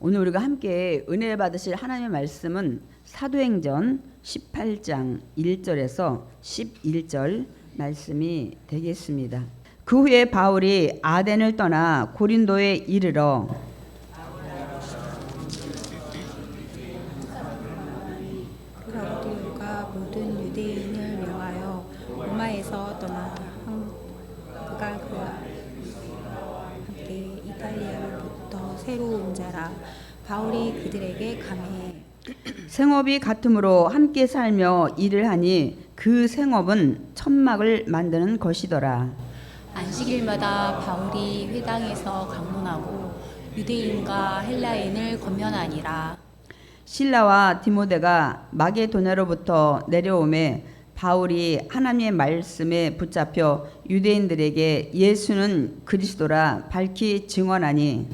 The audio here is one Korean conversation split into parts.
오늘 우리가 함께 은혜 받으실 하나님의 말씀은 사도행전 18장 1절에서 11절 말씀이 되겠습니다. 그 후에 바울이 아덴을 떠나 고린도에 이르러 클라우디오가 모든 유대인을 명하여 로마에서 떠나 그가 그와 함께 이탈리아로부터 새로 온 자라. 바울이 그들에게 강해 생업이 같으므로 함께 살며 일을 하니 그 생업은 천막을 만드는 것이더라. 안식일마다 바울이 회당에서 강론하고 유대인과 헬라인을 권면하니라. 실라와 디모데가 마게도냐로부터 내려오매 바울이 하나님의 말씀에 붙잡혀 유대인들에게 예수는 그리스도라 밝히 증언하니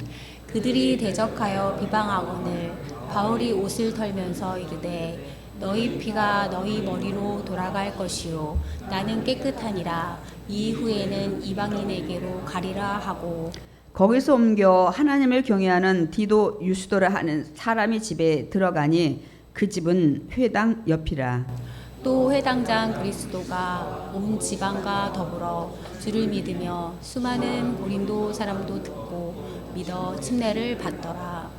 그들이 대적하여 비방하거늘 바울이 옷을 털면서 이르되 너희 피가 너희 머리로 돌아갈 것이요 나는 깨끗하니라. 이후에는 이방인에게로 가리라 하고 거기서 옮겨 하나님을 경외하는 디도 유스도라 하는 사람의 집에 들어가니 그 집은 회당 옆이라. 또 회당장 그리스도가 온 지방과 더불어 주를 믿으며 수많은 고린도 사람도 듣고 믿어 침례를 받더라.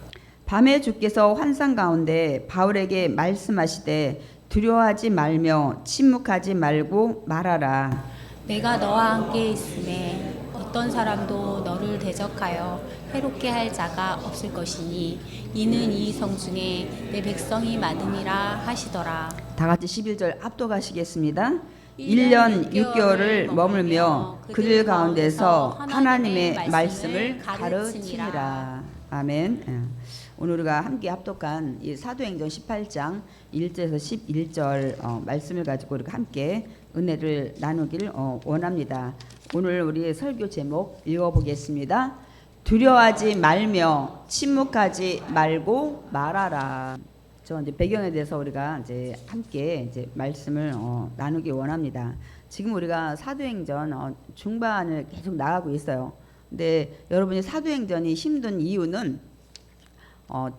밤에 주께서 환상 가운데 바울에게 말씀하시되 두려워하지 말며 침묵하지 말고 말하라. 내가 너와 함께 있음에 어떤 사람도 너를 대적하여 해롭게 할 자가 없을 것이니 이는 이 성중에 내 백성이 많음이라 하시더라. 다 같이 11절 압도가시겠습니다. 1년 6개월을 머물며 그들 가운데서 하나님의 말씀을 가르치니라. 아멘. 오늘 우리가 함께 합독한 이 사도행전 18장 1절에서 11절 말씀을 가지고 우리가 함께 은혜를 나누기를 원합니다. 오늘 우리의 설교 제목 읽어보겠습니다. 두려워하지 말며 침묵하지 말고 말하라. 저 이제 배경에 대해서 우리가 이제 함께 이제 말씀을 나누기 원합니다. 지금 우리가 사도행전 중반을 계속 나가고 있어요. 근데 여러분이 사도행전이 힘든 이유는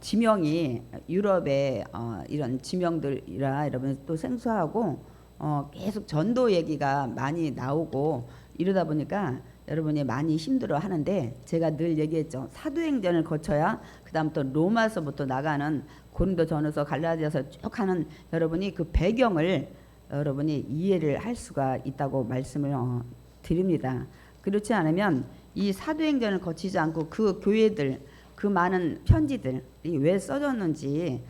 지명이 유럽의 이런 지명들이라 여러분 또 생소하고 계속 전도 얘기가 많이 나오고 이러다 보니까 여러분이 많이 힘들어 하는데 제가 늘 얘기했죠. 사도행전을 거쳐야 그 다음 또 로마서부터 나가는 고린도전서 갈라디아서 쭉 하는 여러분이 그 배경을 여러분이 이해를 할 수가 있다고 말씀을 드립니다. 그렇지 않으면 이 사도행전을 거치지 않고 그 교회들 그 많은 편지들이 왜 써졌는지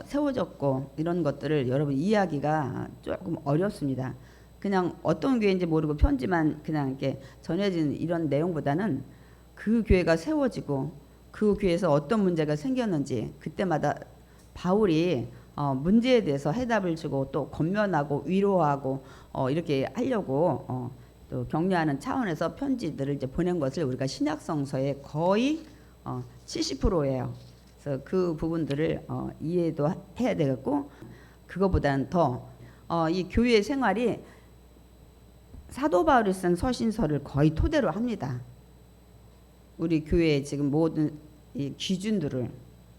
세워졌고 이런 것들을 여러분 이해하기가 조금 어렵습니다. 그냥 어떤 교회인지 모르고 편지만 그냥 이렇게 전해지는 이런 내용보다는 그 교회가 세워지고 그 교회에서 어떤 문제가 생겼는지 그때마다 바울이 문제에 대해서 해답을 주고 또 권면하고 위로하고 이렇게 하려고 또 격려하는 차원에서 편지들을 이제 보낸 것을 우리가 신약성서의 거의 70%예요. 그래서 그 부분들을 이해도 해야 되겠고 그거보다는 더 이 교회 생활이 사도 바울이 쓴 서신서를 거의 토대로 합니다. 우리 교회의 지금 모든 이 기준들을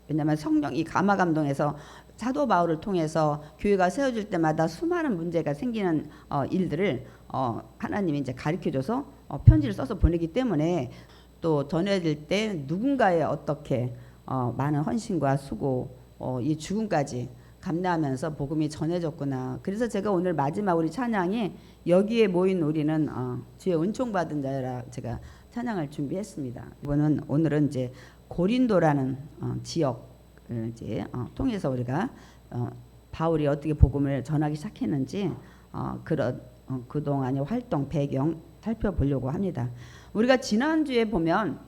왜냐하면 성령이 감화 감동해서 사도 바울을 통해서 교회가 세워질 때마다 수많은 문제가 생기는 일들을 하나님이 이제 가르쳐줘서 편지를 써서 보내기 때문에 또 전해질 때 누군가의 어떻게 많은 헌신과 수고 이 죽음까지 감내하면서 복음이 전해졌구나. 그래서 제가 오늘 마지막 우리 찬양이 여기에 모인 우리는 주의 은총 받은 자라 제가 찬양을 준비했습니다. 이거는 오늘은 이제 고린도라는 지역을 이제 통해서 우리가 바울이 어떻게 복음을 전하기 시작했는지 그런 그동안의 활동 배경 살펴보려고 합니다. 우리가 지난주에 보면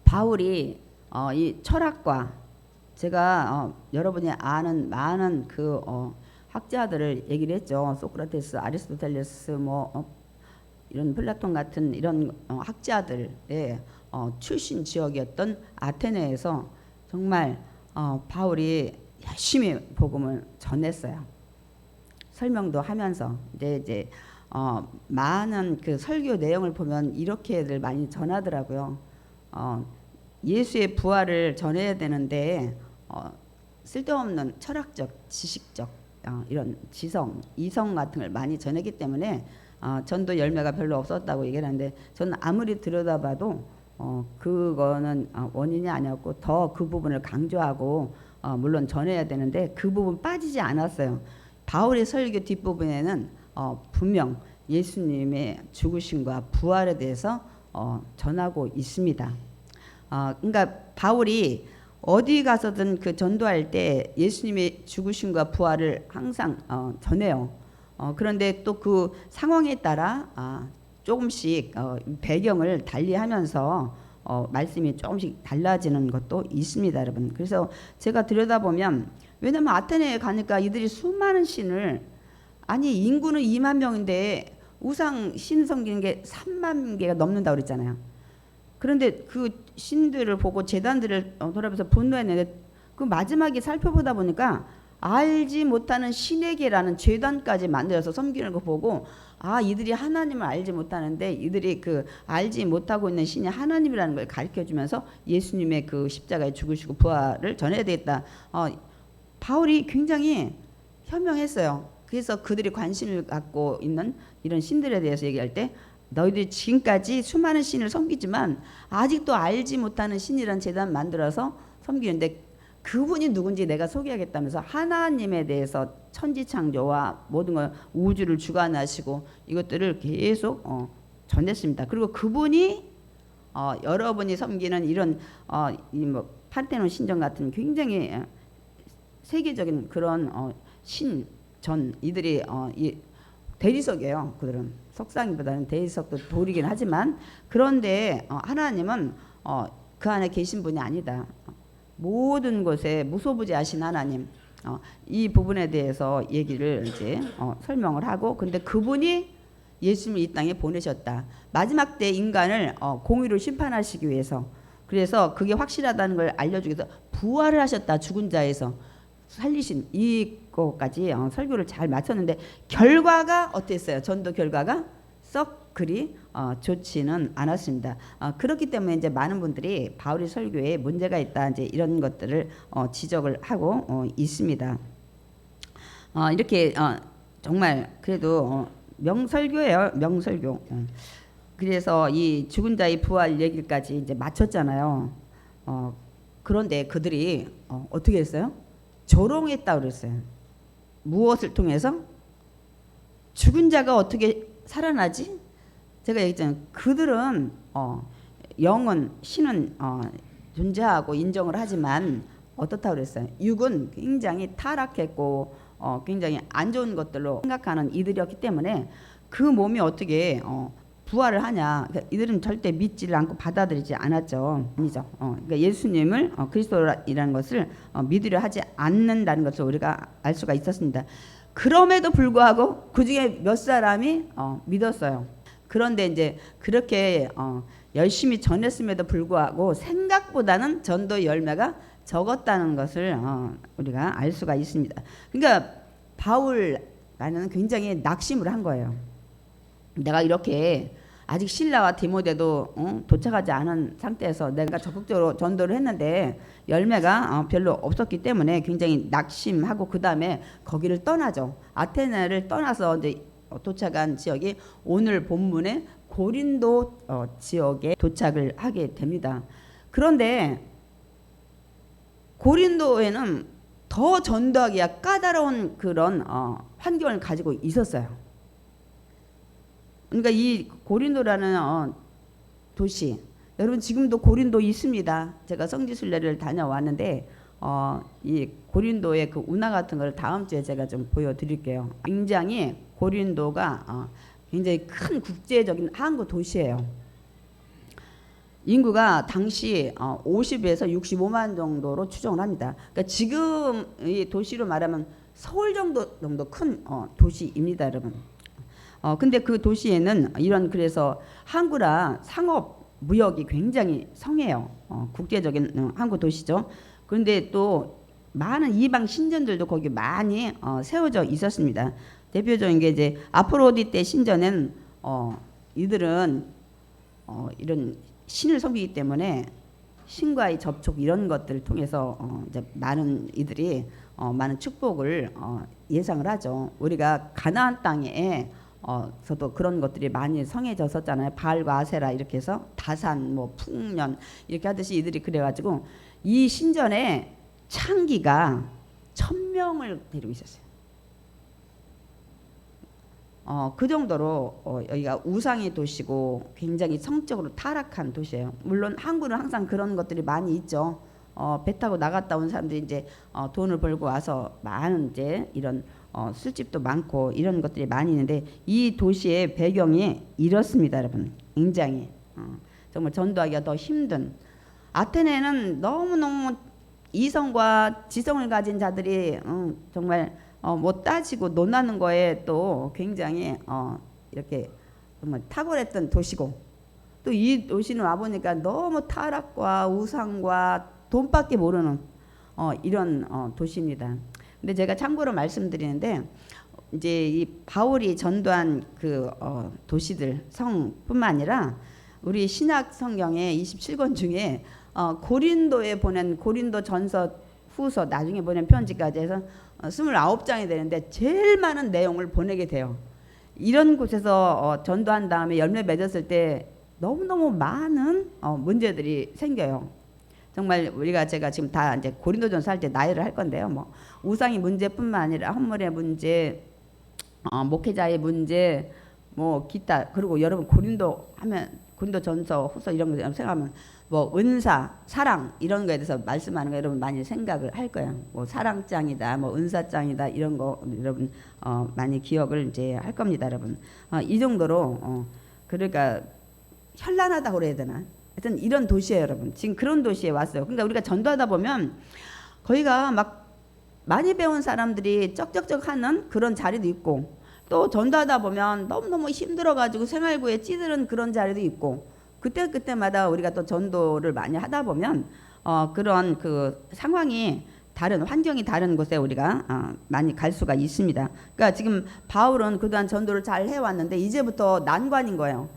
바울이 이 철학과 제가 여러분이 아는 많은 그 학자들을 얘기를 했죠. 소크라테스, 아리스토텔레스 이런 플라톤 같은 이런 학자들의 출신 지역이었던 아테네에서 정말 바울이 열심히 복음을 전했어요. 설명도 하면서 이제 많은 그 설교 내용을 보면 이렇게들 많이 전하더라고요. 예수의 부활을 전해야 되는데 쓸데없는 철학적, 지식적 이런 지성, 이성 같은 걸 많이 전했기 때문에 전도 열매가 별로 없었다고 얘기를 하는데 저는 아무리 들여다봐도 그거는 원인이 아니었고 더 그 부분을 강조하고 물론 전해야 되는데 그 부분 빠지지 않았어요. 바울의 설교 뒷부분에는 분명 예수님의 죽으심과 부활에 대해서 전하고 있습니다. 그러니까 바울이 어디 가서든 그 전도할 때 예수님의 죽으심과 부활을 항상 전해요. 그런데 또 그 상황에 따라 조금씩 배경을 달리하면서 말씀이 조금씩 달라지는 것도 있습니다, 여러분. 그래서 제가 들여다보면 왜냐면 아테네에 가니까 이들이 수많은 신을 아니 인구는 2만 명인데 우상 신 섬기는 게 3만 개가 넘는다고 그랬잖아요. 그런데 그 신들을 보고 제단들을 돌아보면서 분노했는데 그 마지막에 살펴보다 보니까 알지 못하는 신에게라는 제단까지 만들어서 섬기는 거 보고 이들이 하나님을 알지 못하는데 이들이 그 알지 못하고 있는 신이 하나님이라는 걸 가르쳐주면서 예수님의 그 십자가에 죽으시고 부활을 전해야 되겠다. 바울이 굉장히 현명했어요. 그래서 그들이 관심을 갖고 있는 이런 신들에 대해서 얘기할 때 너희들이 지금까지 수많은 신을 섬기지만 아직도 알지 못하는 신이라는 제단 만들어서 섬기는데 그분이 누군지 내가 소개하겠다면서 하나님에 대해서 천지창조와 모든 걸 우주를 주관하시고 이것들을 계속 전했습니다. 그리고 그분이 여러분이 섬기는 이런 뭐 파르테논 신전 같은 굉장히 세계적인 그런 신전 이들이 이 대리석이에요. 그들은 석상보다는 대리석도 돌이긴 하지만 그런데 하나님은 그 안에 계신 분이 아니다. 모든 곳에 무소부지하신 하나님 이 부분에 대해서 얘기를 이제 설명을 하고 근데 그분이 예수님을 이 땅에 보내셨다. 마지막 때 인간을 공의로 심판하시기 위해서 그래서 그게 확실하다는 걸 알려주기 위해서 부활을 하셨다. 죽은 자에서 살리신 이거까지 설교를 잘 마쳤는데 결과가 어땠어요? 전도 결과가 썩 그리 좋지는 않았습니다. 그렇기 때문에 이제 많은 분들이 바울의 설교에 문제가 있다 이제 이런 것들을 지적을 하고 있습니다. 이렇게 정말 그래도 명설교예요, 명설교. 그래서 이 죽은 자의 부활 얘기까지 이제 마쳤잖아요. 그런데 그들이 어떻게 했어요? 조롱했다 그랬어요. 무엇을 통해서? 죽은 자가 어떻게 살아나지? 제가 얘기했잖아요. 그들은 영은 신은 존재하고 인정을 하지만 어떻다 그랬어요? 육은 굉장히 타락했고 굉장히 안 좋은 것들로 생각하는 이들이었기 때문에 그 몸이 어떻게 부활을 하냐? 그러니까 이들은 절대 믿지를 않고 받아들이지 않았죠. 아니죠. 그러니까 예수님을 그리스도라는 것을 믿으려 하지 않는다는 것을 우리가 알 수가 있었습니다. 그럼에도 불구하고 그 중에 몇 사람이 믿었어요. 그런데 이제 그렇게 열심히 전했음에도 불구하고 생각보다는 전도 열매가 적었다는 것을 우리가 알 수가 있습니다. 그러니까 바울라는 굉장히 낙심을 한 거예요. 내가 이렇게 아직 실라와 디모데도 도착하지 않은 상태에서 내가 적극적으로 전도를 했는데 열매가 별로 없었기 때문에 굉장히 낙심하고 그 다음에 거기를 떠나죠. 아테네를 떠나서 이제 도착한 지역이 오늘 본문의 고린도 지역에 도착을 하게 됩니다. 그런데 고린도에는 더 전도하기가 까다로운 그런 환경을 가지고 있었어요. 그러니까 이 고린도라는 도시, 여러분 지금도 고린도 있습니다. 제가 성지순례를 다녀왔는데 이 고린도의 그 운하 같은 걸 다음 주에 제가 좀 보여드릴게요. 굉장히 고린도가 굉장히 큰 국제적인 항구 도시예요. 인구가 당시 50에서 65만 정도로 추정을 합니다. 그러니까 지금 이 도시로 말하면 서울 정도 큰 도시입니다, 여러분. 근데 그 도시에는 이런 그래서 항구라 상업 무역이 굉장히 성해요. 국제적인 항구 도시죠. 그런데 또 많은 이방 신전들도 거기 많이 세워져 있었습니다. 대표적인 게 이제 아프로디테 신전엔 이들은 이런 신을 섬기기 때문에 신과의 접촉 이런 것들을 통해서 이제 많은 이들이 많은 축복을 예상을 하죠. 우리가 가나안 땅에 서도 그런 것들이 많이 성해졌었잖아요. 바알과 아세라 이렇게 해서 다산 뭐 풍년 이렇게 하듯이 이들이 그래가지고 이 신전에 창기가 1000명을 데리고 있었어요. 그 정도로 여기가 우상의 도시고 굉장히 성적으로 타락한 도시예요. 물론 한국은 항상 그런 것들이 많이 있죠. 배 타고 나갔다 온 사람들이 이제 돈을 벌고 와서 많은 이제 이런 술집도 많고 이런 것들이 많이 있는데 이 도시의 배경이 이렇습니다, 여러분. 굉장히 정말 전도하기가 더 힘든. 아테네는 너무너무 이성과 지성을 가진 자들이 정말 뭐 따지고 논하는 거에 또 굉장히 이렇게 정말 탁월했던 도시고, 또 이 도시는 와보니까 너무 타락과 우상과 돈밖에 모르는 이런 도시입니다. 근데 제가 참고로 말씀드리는데 이제 이 바울이 전도한 그 도시들 성뿐만 아니라 우리 신약 성경의 27권 중에 고린도에 보낸 고린도 전서 후서 나중에 보낸 편지까지 해서 29장이 되는데 제일 많은 내용을 보내게 돼요. 이런 곳에서 전도한 다음에 열매 맺었을 때 너무너무 많은 문제들이 생겨요. 정말 우리가 제가 지금 다 이제 고린도전서 할 때 나열을 할 건데요. 뭐 우상의 문제뿐만 아니라 헌물의 문제, 목회자의 문제, 뭐 기타, 그리고 여러분 고린도 하면 고린도전서 후서 이런 거 생각하면 뭐 은사, 사랑 이런 거에 대해서 말씀하는 거 여러분 많이 생각을 할 거예요. 뭐 사랑장이다, 뭐 은사장이다 이런 거 여러분 많이 기억을 이제 할 겁니다, 여러분. 이 정도로 그러니까 현란하다고 그래야 되나? 하여튼 이런 도시예요, 여러분. 지금 그런 도시에 왔어요. 그러니까 우리가 전도하다 보면 거기가 막 많이 배운 사람들이 쩍쩍쩍 하는 그런 자리도 있고, 또 전도하다 보면 너무너무 힘들어가지고 생활고에 찌드는 그런 자리도 있고, 그때마다 우리가 또 전도를 많이 하다 보면 그런 그 상황이 다른, 환경이 다른 곳에 우리가 많이 갈 수가 있습니다. 그러니까 지금 바울은 그동안 전도를 잘 해왔는데 이제부터 난관인 거예요.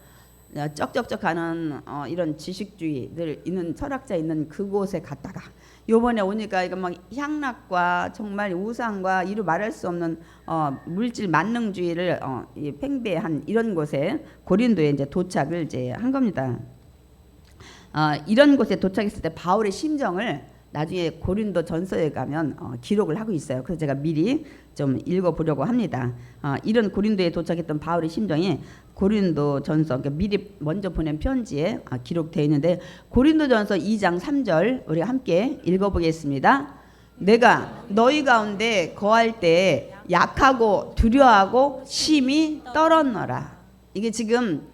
쩍쩍쩍 하는 이런 지식주의들 있는 철학자 있는 그곳에 갔다가 요번에 오니까 이거 막 향락과 정말 우상과 이루 말할 수 없는 물질 만능주의를 팽배한 이런 곳에 고린도에 이제 도착을 이제 한 겁니다. 이런 곳에 도착했을 때 바울의 심정을 나중에 고린도 전서에 가면 기록을 하고 있어요. 그래서 제가 미리 좀 읽어보려고 합니다. 이런 고린도에 도착했던 바울의 심정이 고린도 전서, 그러니까 미리 먼저 보낸 편지에 기록되어 있는데, 고린도 전서 2장 3절 우리가 함께 읽어보겠습니다. 내가 너희 가운데 거할 때 약하고 두려워하고 심히 떨었노라. 이게 지금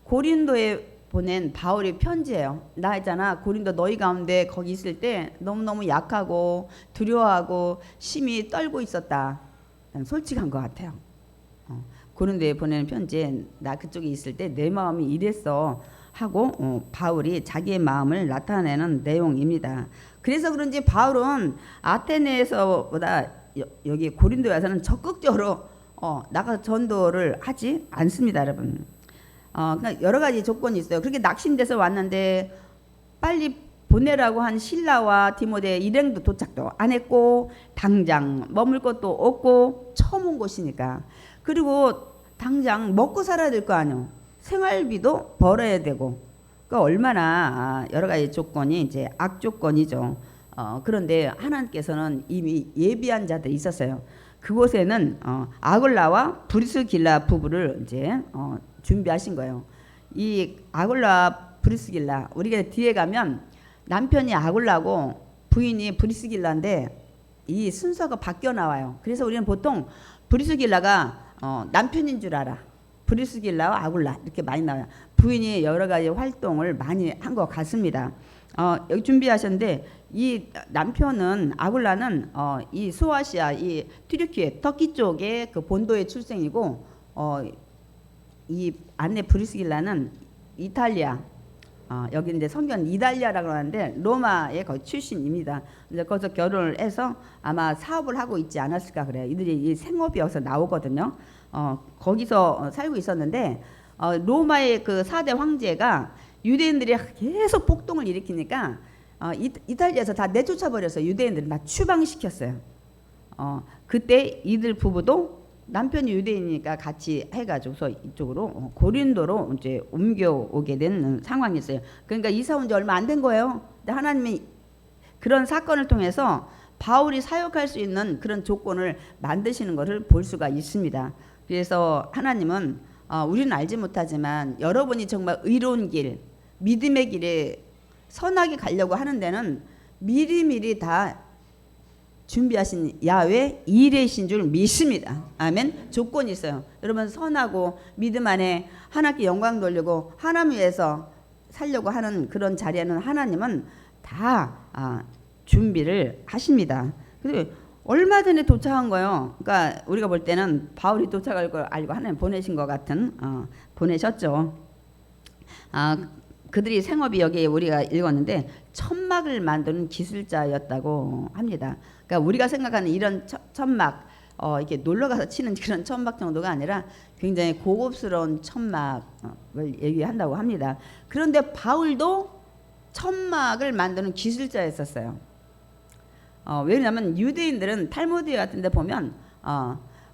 고린도에 보낸 바울의 편지예요. 나 있잖아, 고린도 너희 가운데 거기 있을 때 너무너무 약하고 두려워하고 심히 떨고 있었다. 난 솔직한 것 같아요. 고린도에 보내는 편지에 나 그쪽에 있을 때 내 마음이 이랬어 하고 바울이 자기의 마음을 나타내는 내용입니다. 그래서 그런지 바울은 아테네에서보다 여기 고린도에 와서는 적극적으로 나가서 전도를 하지 않습니다, 여러분. 그러니까 여러 가지 조건이 있어요. 그렇게 낙심돼서 왔는데 빨리 보내라고 한 실라와 디모데 일행도 도착도 안 했고, 당장 머물 것도 없고 처음 온 곳이니까, 그리고 당장 먹고 살아야 될 거 아니에요. 생활비도 벌어야 되고, 그러니까 얼마나 여러 가지 조건이 이제 악조건이죠. 그런데 하나님께서는 이미 예비한 자들이 있었어요. 그곳에는 아굴라와 브리스길라 부부를 이제 준비하신 거예요. 이 아굴라 브리스길라, 우리가 뒤에 가면 남편이 아굴라고 부인이 브리스길라인데 이 순서가 바뀌어 나와요. 그래서 우리는 보통 브리스길라가 남편인 줄 알아. 브리스길라와 아굴라 이렇게 많이 나와요. 부인이 여러 가지 활동을 많이 한 것 같습니다. 여기 준비하셨는데 이 남편은 아굴라는 이 소아시아, 이 튀르키예, 터키 쪽의 그 본도의 출생이고, 이 아내 브리스길라는 이탈리아, 여기 이제 성경 이달리아라고 하는데 로마의 거기 출신입니다. 이제 거기서 결혼을 해서 아마 사업을 하고 있지 않았을까 그래요. 이들이 이 생업이어서 나오거든요. 거기서 살고 있었는데 로마의 그 4대 황제가 유대인들이 계속 폭동을 일으키니까 이탈리아에서 다 내쫓아 버려서 유대인들은 다 추방시켰어요. 그때 이들 부부도 남편이 유대인이니까 같이 해가지고서 이쪽으로 고린도로 이제 옮겨오게 된 상황이 있어요. 그러니까 이사 온 지 얼마 안 된 거예요. 근데 하나님이 그런 사건을 통해서 바울이 사역할 수 있는 그런 조건을 만드시는 것을 볼 수가 있습니다. 그래서 하나님은 우리는 알지 못하지만 여러분이 정말 의로운 길, 믿음의 길에 선하게 가려고 하는 데는 미리미리 다 준비하신 야훼 이레신 줄 믿습니다. 아멘. 조건이 있어요. 여러분 선하고 믿음 안에 하나님께 영광 돌리고 하나님 위해서 살려고 하는 그런 자리에는 하나님은 다 준비를 하십니다. 그래서 얼마 전에 도착한 거예요. 그러니까 우리가 볼 때는 바울이 도착할 걸 알고 하나님 보내신 것 같은 보내셨죠. 그들이 생업이 여기에 우리가 읽었는데 천막을 만드는 기술자였다고 합니다. 그러니까 우리가 생각하는 이런 천막 이렇게 놀러 가서 치는 그런 천막 정도가 아니라 굉장히 고급스러운 천막을 얘기한다고 합니다. 그런데 바울도 천막을 만드는 기술자였었어요. 왜냐하면 유대인들은 탈무드 같은 데 보면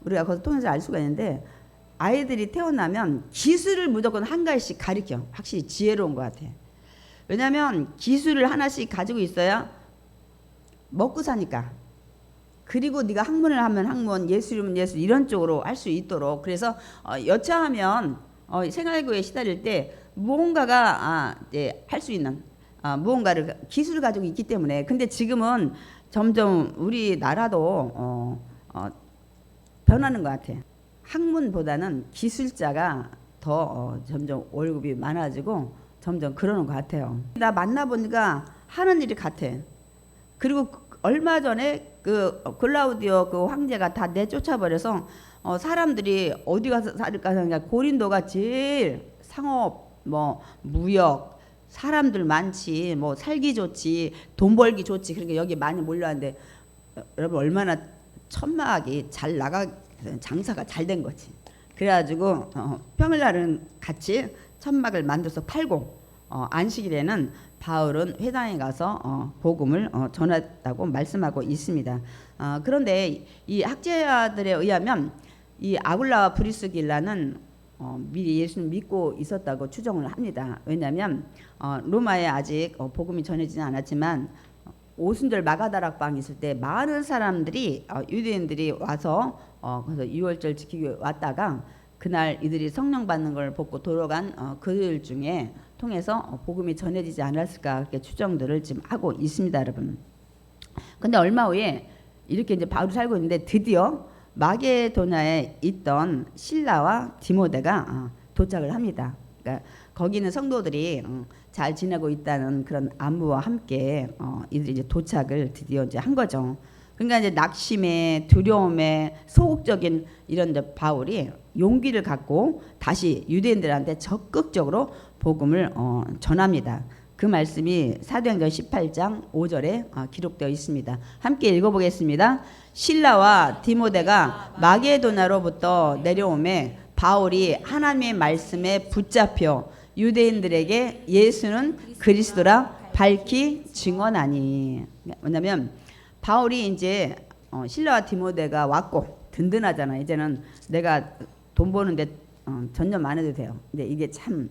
우리가 거기서 통해서 알 수가 있는데 아이들이 태어나면 기술을 무조건 한 가지씩 가르쳐. 확실히 지혜로운 것 같아. 왜냐하면 기술을 하나씩 가지고 있어야 먹고 사니까. 그리고 네가 학문을 하면 학문, 예술이면 예술 이런 쪽으로 할 수 있도록. 그래서 여차하면 생활고에 시달릴 때 무언가가 할 수 있는 무언가를 기술을 가지고 있기 때문에. 근데 지금은 점점 우리나라도 변하는 것 같아. 학문보다는 기술자가 더 점점 월급이 많아지고 점점 그러는 것 같아요. 나 만나보니까 하는 일이 같아. 그리고 얼마 전에 그 클라우디오 그 황제가 다 내쫓아 버려서 사람들이 어디 가서 살까 하니까 고린도가 제일 상업 뭐 무역 사람들 많지 뭐 살기 좋지 돈 벌기 좋지 그러니까 여기 많이 몰려왔는데 여러분 얼마나 천막이 잘 나가 장사가 잘 된 거지. 그래가지고 평일날은 같이 천막을 만들어서 팔고 안식일에는 바울은 회당에 가서 복음을 전했다고 말씀하고 있습니다. 그런데 이 학자들에 의하면 이 아굴라와 브리스길라는 미리 예수를 믿고 있었다고 추정을 합니다. 왜냐하면 로마에 아직 복음이 전해지지 않았지만 오순절 마가다락방 있을 때 많은 사람들이 유대인들이 와서 그래서 유월절 지키기 왔다가 그날 이들이 성령 받는 걸 보고 돌아간 그들 중에 통해서 복음이 전해지지 않았을까 그렇게 추정들을 지금 하고 있습니다, 여러분. 근데 얼마 후에 이렇게 이제 바울이 살고 있는데 드디어 마게도냐에 있던 실라와 디모데가 도착을 합니다. 그러니까 거기는 성도들이 잘 지내고 있다는 그런 안부와 함께 이들이 이제 도착을 드디어 이제 한 거죠. 그러니까 이제 낙심에 두려움에 소극적인 이런 이제 바울이 용기를 갖고 다시 유대인들한테 적극적으로 복음을 전합니다. 그 말씀이 사도행전 18장 5절에 기록되어 있습니다. 함께 읽어보겠습니다. 실라와 디모데가 마게도냐로부터 내려오매 바울이 하나님의 말씀에 붙잡혀 유대인들에게 예수는 그리스도라 밝히 증언하니. 뭐냐면 바울이 이제 실라와 디모데가 왔고 든든하잖아. 이제는 내가 돈 버는데 전념 안 해도 돼요. 근데 이게 참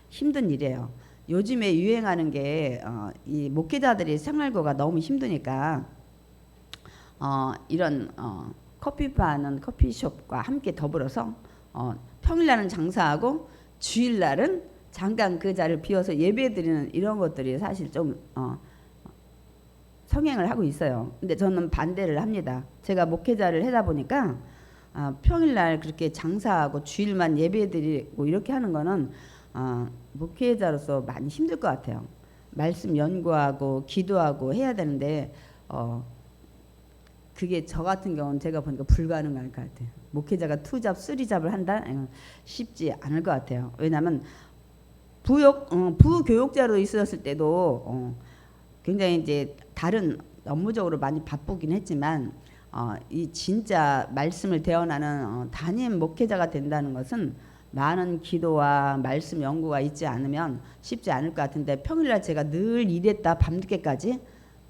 힘든 일이에요. 요즘에 유행하는 게 이 목회자들이 생활고가 너무 힘드니까 이런 커피바는 커피숍과 함께 더불어서 평일날은 장사하고 주일날은 잠깐 그 자리를 비워서 예배드리는 이런 것들이 사실 좀 성행을 하고 있어요. 근데 저는 반대를 합니다. 제가 목회자를 하다 보니까 평일날 그렇게 장사하고 주일만 예배드리고 이렇게 하는 거는 목회자로서 많이 힘들 것 같아요. 말씀 연구하고 기도하고 해야 되는데 그게 저 같은 경우는 제가 보니까 불가능할 것 같아요. 목회자가 투잡, 쓰리잡을 한다? 쉽지 않을 것 같아요. 왜냐하면 부교육자로 있었을 때도 굉장히 이제 다른 업무적으로 많이 바쁘긴 했지만 이 진짜 말씀을 대언하는 담임 목회자가 된다는 것은 많은 기도와 말씀 연구가 있지 않으면 쉽지 않을 것 같은데 평일날 제가 늘 일했다 밤늦게까지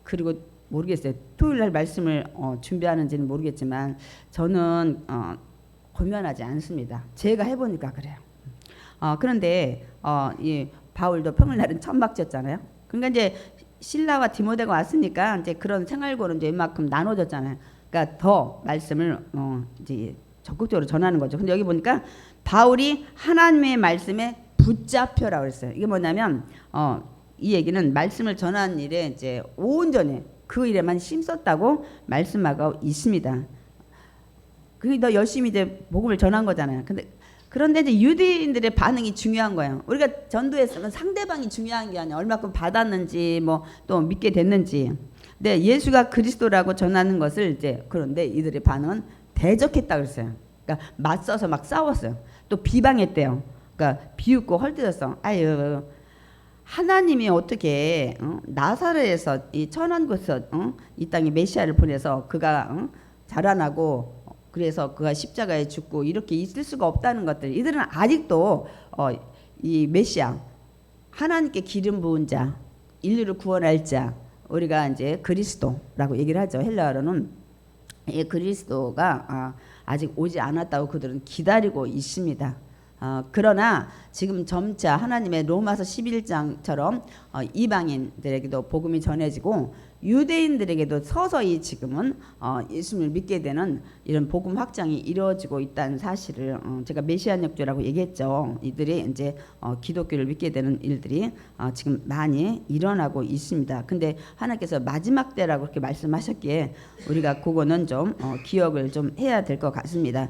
그리고 모르겠어요. 토요일날 말씀을 준비하는지는 모르겠지만 저는 고면하지 않습니다. 제가 해보니까 그래요. 그런데 이 바울도 평일날은 천막졌잖아요. 그러니까 이제 실라와 디모데가 왔으니까 이제 그런 생활고는 이제 이만큼 나눠졌잖아요. 그러니까 더 말씀을 이제 적극적으로 전하는 거죠. 근데 여기 보니까 바울이 하나님의 말씀에 붙잡혀라고 그랬어요. 이게 뭐냐면 이 얘기는 말씀을 전하는 일에 이제 온전히 그 일에만 힘썼다고 말씀하고 있습니다. 그게 더 열심히 이제 복음을 전한 거잖아요. 그런데 이제 유대인들의 반응이 중요한 거예요. 우리가 전도했으면 상대방이 중요한 게 아니야. 얼마큼 받았는지 뭐 또 믿게 됐는지. 근데 예수가 그리스도라고 전하는 것을 이제 그런데 이들의 반응은 대적했다 그랬어요. 그러니까 맞서서 막 싸웠어요. 또 비방했대요. 그러니까 비웃고 헐뜯었어. 아유 하나님이 어떻게 나사렛에서 이 천한 곳에서 이 땅에 메시아를 보내서 그가 자라나고 그래서 그가 십자가에 죽고 이렇게 있을 수가 없다는 것들. 이들은 아직도 이 메시아 하나님께 기름 부은 자 인류를 구원할 자 우리가 이제 그리스도라고 얘기를 하죠. 헬라어로는 이 그리스도가 아직 오지 않았다고 그들은 기다리고 있습니다. 그러나 지금 점차 하나님의 로마서 11장처럼 이방인들에게도 복음이 전해지고 유대인들에게도 서서히 지금은 예수님을 믿게 되는 이런 복음 확장이 이루어지고 있다는 사실을 제가 메시안 역주라고 얘기했죠. 이들이 이제 기독교를 믿게 되는 일들이 지금 많이 일어나고 있습니다. 근데 하나님께서 마지막 때라고 그렇게 말씀하셨기에 우리가 그거는 좀 기억을 좀 해야 될 것 같습니다.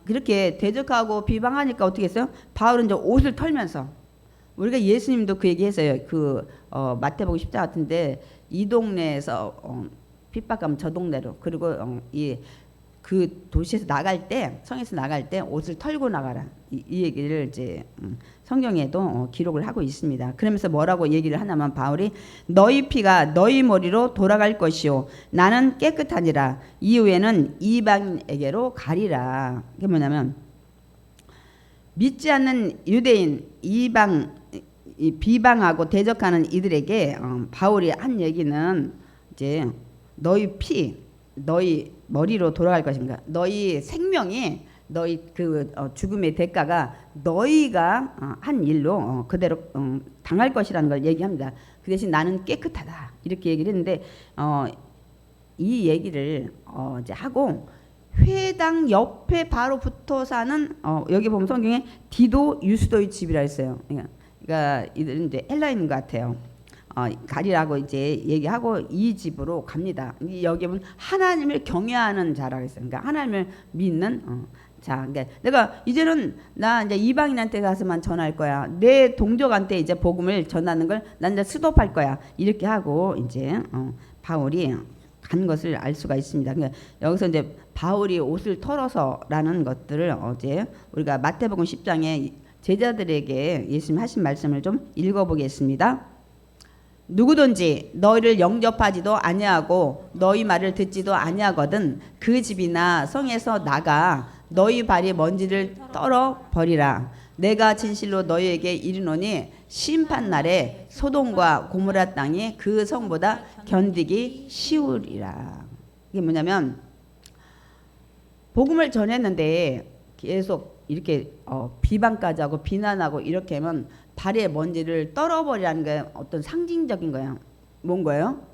그렇게 대적하고 비방하니까 어떻게 했어요? 바울은 이제 옷을 털면서 우리가 예수님도 그 얘기했어요. 그 마태복음 10장 같은데 이 동네에서 핍박하면 저 동네로 그리고 그 도시에서 나갈 때 성에서 나갈 때 옷을 털고 나가라 이 얘기를 이제 성경에도 기록을 하고 있습니다. 그러면서 뭐라고 얘기를 하냐면 바울이 너희 피가 너희 머리로 돌아갈 것이요 나는 깨끗하니라 이후에는 이방인에게로 가리라. 이게 뭐냐면 믿지 않는 유대인 이방 비방하고 대적하는 이들에게 바울이 한 얘기는 이제 너희 피 너희 머리로 돌아갈 것인가 너희 생명이 너희 그 죽음의 대가가 너희가 한 일로 그대로 당할 것이라는 걸 얘기합니다. 그 대신 나는 깨끗하다 이렇게 얘기를 했는데 이 얘기를 이제 하고 회당 옆에 바로 붙어 사는 여기 보면 성경에 디도 유스도의 집이라 했어요. 그러니까 이들은 이제 헬라인인 것 같아요. 가리라고 이제 얘기하고 이 집으로 갑니다. 여기 보면 하나님을 경외하는 자라고 했어요. 그러니까 하나님을 믿는 자. 그러니까 내가 이제는 나 이제 이방인한테 가서만 전할 거야. 내 동족한테 이제 복음을 전하는 걸 난 이제 스톱할 거야. 이렇게 하고 이제 바울이 간 것을 알 수가 있습니다. 그러니까 여기서 이제 바울이 옷을 털어서라는 것들을 어제 우리가 마태복음 10장에 제자들에게 예수님 하신 말씀을 좀 읽어보겠습니다. 누구든지 너희를 영접하지도 아니하고 너희 말을 듣지도 아니하거든 그 집이나 성에서 나가 너희 발이 먼지를 떨어 버리라. 내가 진실로 너희에게 이르노니 심판날에 소돔과 고모라 땅이 그 성보다 견디기 쉬우리라. 이게 뭐냐면 복음을 전했는데 계속 이렇게 비방까지 하고 비난하고 이렇게 하면 발에 먼지를 떨어버리라는 게 어떤 상징적인 거예요. 뭔 거예요?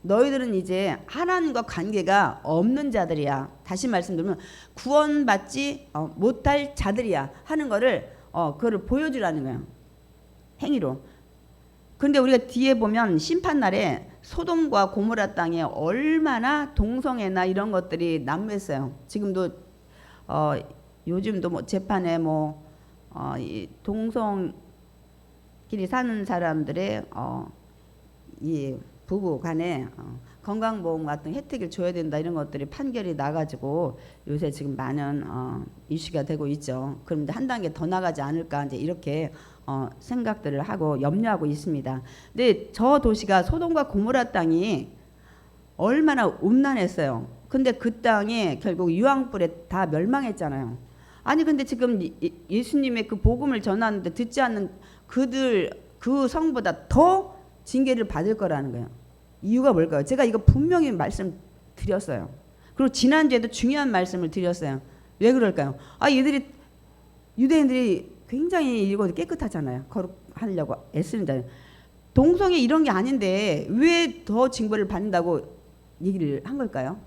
너희들은 이제 하나님과 관계가 없는 자들이야. 다시 말씀드리면 구원받지 못할 자들이야 하는 거를 그거를 보여주라는 거예요. 행위로. 그런데 우리가 뒤에 보면 심판날에 소돔과 고모라 땅에 얼마나 동성애나 이런 것들이 난무했어요. 지금도 요즘도 뭐 재판에 이 동성끼리 사는 사람들의 이 부부 간에 건강보험 같은 혜택을 줘야 된다 이런 것들이 판결이 나가지고 요새 지금 많은 이슈가 되고 있죠. 그럼 한 단계 더 나가지 않을까 이제 이렇게 생각들을 하고 염려하고 있습니다. 근데 저 도시가 소돔과 고모라 땅이 얼마나 음란했어요. 근데 그 땅이 결국 유황불에 다 멸망했잖아요. 아니 근데 지금 예수님의 그 복음을 전하는데 듣지 않는 그들 그 성보다 더 징계를 받을 거라는 거예요. 이유가 뭘까요? 제가 이거 분명히 말씀드렸어요. 그리고 지난주에도 중요한 말씀을 드렸어요. 왜 그럴까요? 얘들이 유대인들이 굉장히 이거 깨끗하잖아요. 거룩하려고 애쓰는잖아요. 동성애 이런 게 아닌데 왜 더 징벌을 받는다고 얘기를 한 걸까요?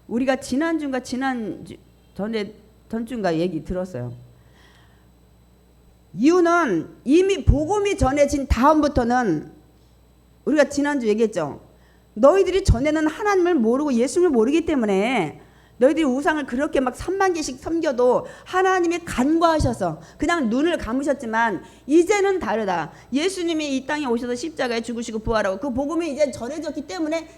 우리가 지난주인가 전주인가 얘기 들었어요. 이유는 이미 복음이 전해진 다음부터는 우리가 지난주 얘기했죠. 너희들이 전에는 하나님을 모르고 예수님을 모르기 때문에 너희들이 우상을 그렇게 막 3만 개씩 섬겨도 하나님이 간과하셔서 그냥 눈을 감으셨지만 이제는 다르다. 예수님이 이 땅에 오셔서 십자가에 죽으시고 부활하고 그 복음이 이제 전해졌기 때문에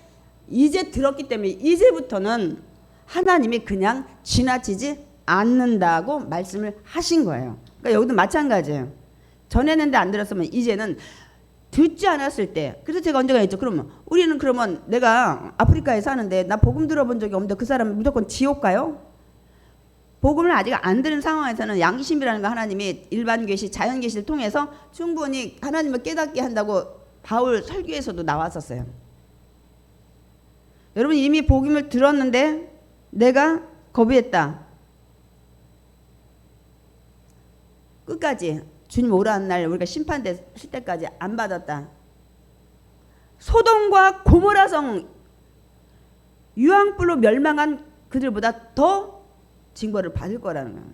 이제 들었기 때문에 이제부터는 하나님이 그냥 지나치지 않는다고 말씀을 하신 거예요. 그러니까 여기도 마찬가지예요. 전했는데 안 들었으면 이제는 듣지 않았을 때. 그래서 제가 언제가 했죠. 그러면 우리는 그러면 내가 아프리카에 사는데 나 복음 들어본 적이 없는데 그 사람은 무조건 지옥 가요? 복음을 아직 안 들은 상황에서는 양심이라는 거 하나님이 일반 계시, 자연 계시를 통해서 충분히 하나님을 깨닫게 한다고 바울 설교에서도 나왔었어요. 여러분 이미 복음을 들었는데 내가 거부했다. 끝까지 주님 오라는 날 우리가 심판될 때까지 안 받았다. 소돔과 고모라 성 유황불로 멸망한 그들보다 더 징벌을 받을 거라는 거예요.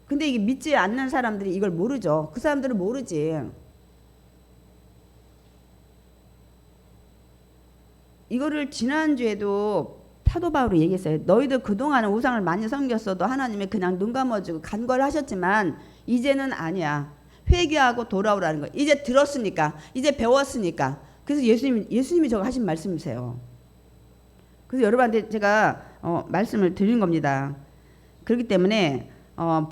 근데 이게 믿지 않는 사람들이 이걸 모르죠. 그 사람들은 모르지. 이거를 지난주에도 사도 바울이 얘기했어요. 너희들 그동안은 우상을 많이 섬겼어도 하나님이 그냥 눈 감아주고 간과를 하셨지만 이제는 아니야. 회개하고 돌아오라는 거예요. 이제 들었으니까, 이제 배웠으니까. 그래서 예수님이 저거 하신 말씀이세요. 그래서 여러분한테 제가 말씀을 드린 겁니다. 그렇기 때문에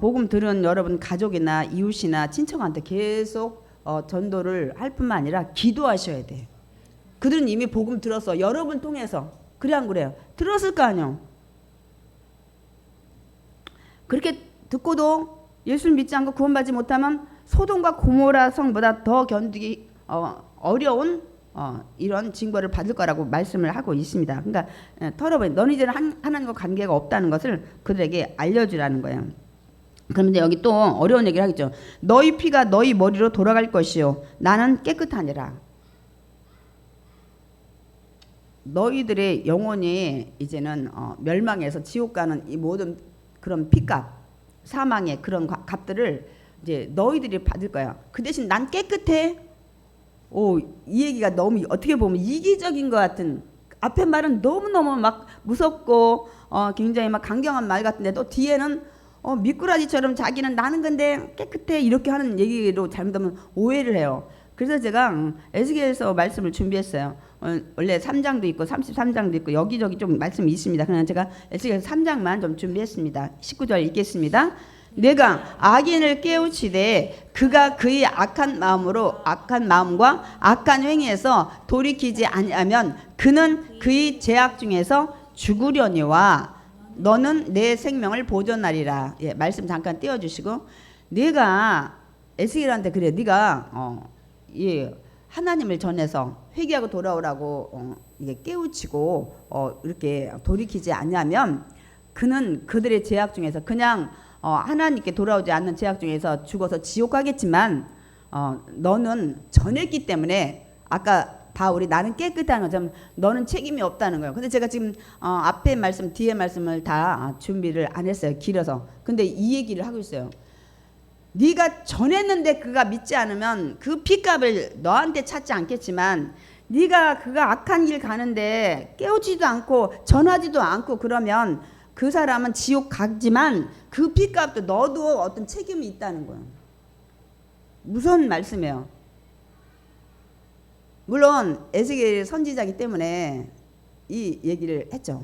복음 들은 여러분 가족이나 이웃이나 친척한테 계속 전도를 할 뿐만 아니라 기도하셔야 돼. 그들은 이미 복음 들었어. 여러분 통해서. 그래 안 그래요? 들었을 거 아니요. 그렇게 듣고도 예수를 믿지 않고 구원받지 못하면 소돔과 고모라 성보다 더 견디기 어려운 이런 징벌을 받을 거라고 말씀을 하고 있습니다. 그러니까 털어버린 너는 이제는 하나님과 관계가 없다는 것을 그들에게 알려주라는 거예요. 그런데 여기 또 어려운 얘기를 하겠죠. 너희 피가 너희 머리로 돌아갈 것이요 나는 깨끗하니라. 너희들의 영혼이 이제는 멸망해서 지옥 가는 이 모든 그런 피값, 사망의 그런 값들을 이제 너희들이 받을 거야. 그 대신 난 깨끗해. 이 얘기가 너무 어떻게 보면 이기적인 것 같은, 앞에 말은 너무너무 막 무섭고 굉장히 막 강경한 말 같은데 또 뒤에는 미꾸라지처럼 자기는 나는 근데 깨끗해 이렇게 하는 얘기로 잘못하면 오해를 해요. 그래서 제가 에스겔서 말씀을 준비했어요. 원래 3장도 있고 33장도 있고 여기저기 좀 말씀이 있습니다. 그냥 제가 에스겔서 3장만 좀 준비했습니다. 19절 읽겠습니다. 내가 악인을 깨우치되 그가 그의 악한 마음과 악한 행위에서 돌이키지 아니하면 그는 그의 죄악 중에서 죽으려니와 너는 내 생명을 보존하리라. 예, 말씀 잠깐 띄워주시고 내가 에스겔한테 그래 네가 하나님을 전해서 회개하고 돌아오라고 이게 깨우치고 이렇게 돌이키지 않냐면 그는 그들의 죄악 중에서 그냥 하나님께 돌아오지 않는 죄악 중에서 죽어서 지옥 가겠지만 너는 전했기 때문에 아까 바울이 나는 깨끗한 것처럼 너는 책임이 없다는 거예요. 근데 제가 지금 앞에 말씀 뒤에 말씀을 다 준비를 안 했어요. 길어서. 근데 이 얘기를 하고 있어요. 네가 전했는데 그가 믿지 않으면 그 피값을 너한테 찾지 않겠지만 네가 그가 악한 길 가는데 깨우치지도 않고 전하지도 않고 그러면 그 사람은 지옥 가지만 그 피값도 너도 어떤 책임이 있다는 거예요. 무서운 말씀이에요. 물론 에스겔 선지자이기 때문에 이 얘기를 했죠.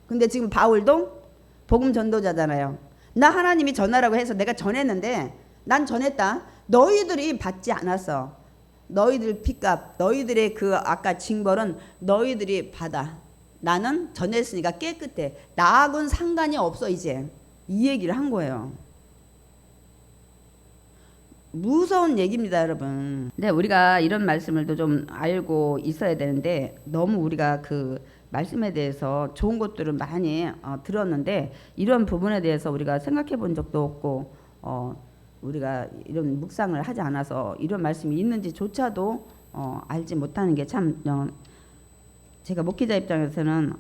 근데 지금 바울도 복음 전도자잖아요. 나 하나님이 전하라고 해서 내가 전했는데 난 전했다. 너희들이 받지 않았어. 너희들 피값, 너희들의 그 아까 징벌은 너희들이 받아. 나는 전했으니까 깨끗해. 나하고는 상관이 없어 이제. 이 얘기를 한 거예요. 무서운 얘기입니다, 여러분. 근데 우리가 이런 말씀을 좀 알고 있어야 되는데 너무 우리가 그 말씀에 대해서 좋은 것들을 많이 들었는데 이런 부분에 대해서 우리가 생각해 본 적도 없고 우리가 이런 묵상을 하지 않아서 이런 말씀이 있는지조차도 알지 못하는 게 참 제가 목회자 입장에서는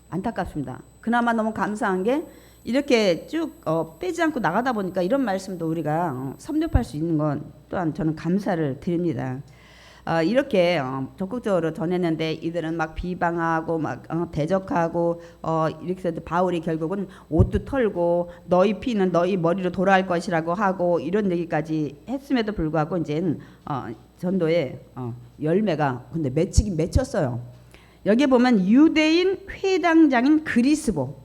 안타깝습니다. 그나마 너무 감사한 게 이렇게 쭉 빼지 않고 나가다 보니까 이런 말씀도 우리가 섭렵할 수 있는 건 또한 저는 감사를 드립니다. 이렇게 적극적으로 전했는데 이들은 막 비방하고 막 대적하고 이렇게 해서 바울이 결국은 옷도 털고 너희 피는 너희 머리로 돌아갈 것이라고 하고 이런 얘기까지 했음에도 불구하고 이제는 전도의 열매가 근데 맺히긴 맺혔어요. 여기 보면 유대인 회당장인 그리스보,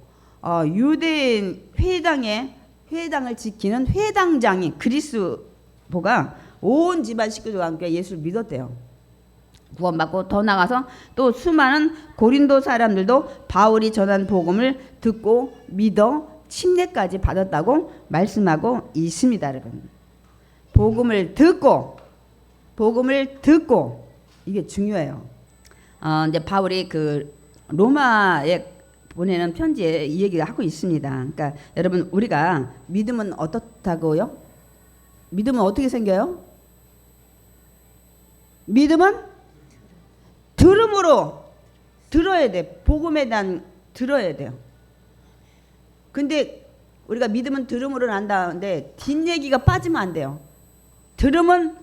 유대인 회당을 지키는 회당장이 그리스보가 온 집안 식구들과 함께 예수를 믿었대요. 구원받고 더 나가서 또 수많은 고린도 사람들도 바울이 전한 복음을 듣고 믿어 침례까지 받았다고 말씀하고 있습니다, 여러분. 복음을 듣고 이게 중요해요. 이제 바울이 그 로마에 보내는 편지에 이 얘기를 하고 있습니다. 그러니까 여러분 우리가 믿음은 어떻다고요? 믿음은 어떻게 생겨요? 믿음은 들음으로 들어야 돼. 복음에 대한 들어야 돼요. 근데 우리가 믿음은 들음으로 난다는데 뒷얘기가 빠지면 안 돼요. 들음은